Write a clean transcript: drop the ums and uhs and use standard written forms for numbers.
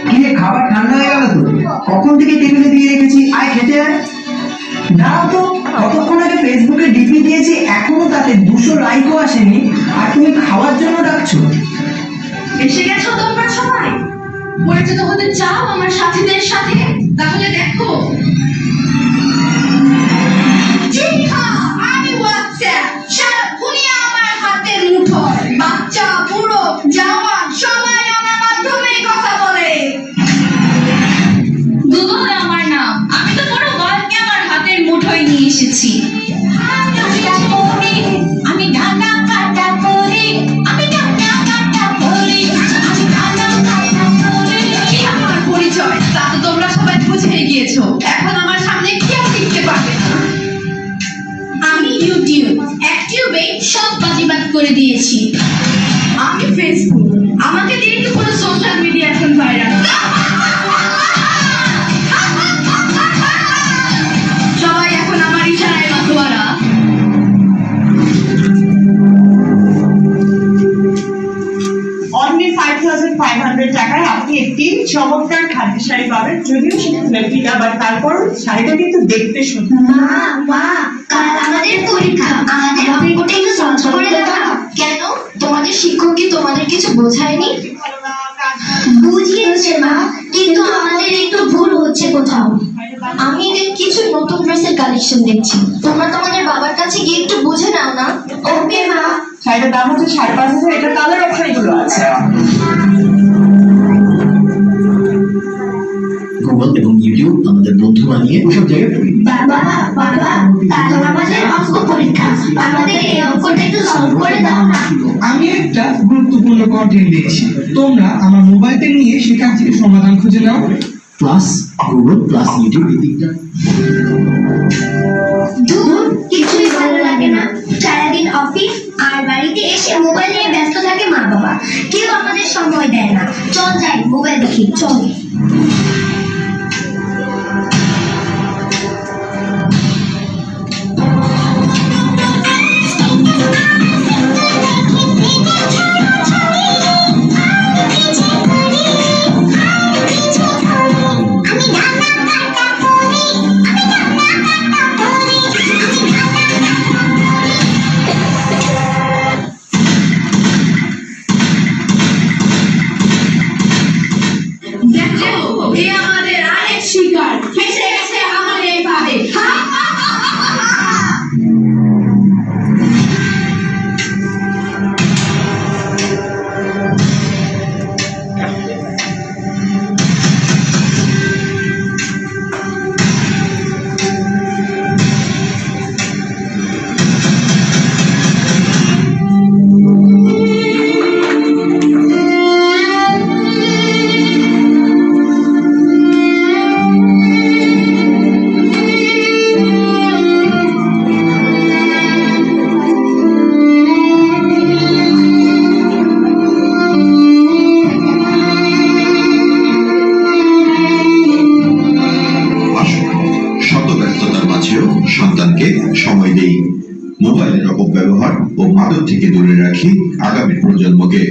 কিরে খাবার ঠান্ডা হয়ে গেল তো? কখন থেকে টেবিলে দিয়ে রেখেছি, আয় খেতে আয়। দাঁড়াও তো, কতক্ষণ আগে ফেসবুকে ডিপি দিয়েছি, এখনো তাতে 200 লাইকও আসেনি, আর তুমি খাওয়ার জন্য ডাকছো? এসে গেছো তোমরা সবাই? পরিচিত হতে চাও আমার সাথীদের সাথে? তাহলে দেখো, জি হ্যাঁ, আমি হোয়াটসঅ্যাপ। সারা দুনিয়া আমার হাতের মুঠোয়। বাচ্চা, বুড়ো, জওয়ান সবাই আমার মাধ্যমেই কথা বলে। গুগল আমার নাম। আমি তো পুরো ওয়ার্ল্ডকে আমার হাতের মুঠোয় নিয়ে এসেছি। আমি গানা কাটা করি, আমি গানা কাটা করি, আমি গানা কাটা করি। কি আমার পরিচয় তা তো তোমরা সবাই বুঝে গিয়েছো। এখন আমার সামনে কেউ টিকতে পারবে না। আমি ইউটিউব, অ্যাক্টিভে সব বাজিবাদ করে দিয়েছি। আমি ফেসবুক, আমাকে দিয়ে কি পুরো সোশ্যাল মিডিয়া এখন ভাইরাল। সবাই এখন আমার ইশারায় মাতোয়ারা। অনলি 5,500 টাকায় আপনি একটি চমৎকার খাদ্য শাড়ি পাবেন। যদিও সেটা রেপ্লিকা, বাট তারপর শাড়িটা কিন্তু দেখতে সুন্দর। মা, কাল আমাদের পরীক্ষা, আমাদের অঙ্কটা একটু সহজ করে দাও। কেন? তোমাদের শিক্ষক কি তোমাদের কিছু বোঝায়নি? বুঝিয়েছে মা, কিন্তু আমাদের একটু ভুল হচ্ছে কোথাও। আমি এদের কিছু নতুন ড্রেসের কালেকশন দেখছি। তোমরা তোমাদের বাবার কাছে গিয়ে একটু বুঝে নাও না। ওকে মা। শাড়িটার দাম হচ্ছে 5,500। এটা কালার অপশনগুলো আছে। গুগল এবং ইউটিউব আমাদের বন্ধু বানিয়ে ওসব জায়গায় পড়ি। বাবা, কাল আমাদের অঙ্ক পরীক্ষা, আমাদের এই অঙ্কটা একটু সলভ করে দাও না। আমি একটা গুরুত্বপূর্ণ কন্টেন্ট দিয়েছি, তোমরা আমার মোবাইলটা নিয়ে সেখান থেকে সমাধান খুঁজে নাও। প্লাস গুগল প্লাস ইউটিউব এই দিকটা ধুর, কিছুই ভালো লাগে না। সারাদিন অফিস আর বাড়িতে এসে মোবাইল নিয়ে ব্যস্ত থাকে মা বাবা, কেউ আমাদের সময় দেয় না। চল যাই, মোবাইল দেখি, চল। দেখো, এ আমাদের আরেক শিকার। ফেসে গেছে আমার এই ফাঁদে। শত ব্যস্ততার মাঝেও সন্তানকে সময় দেই। মোবাইলের অপব্যবহার ও মাদক থেকে দূরে রাখি আগামী প্রজন্মকে।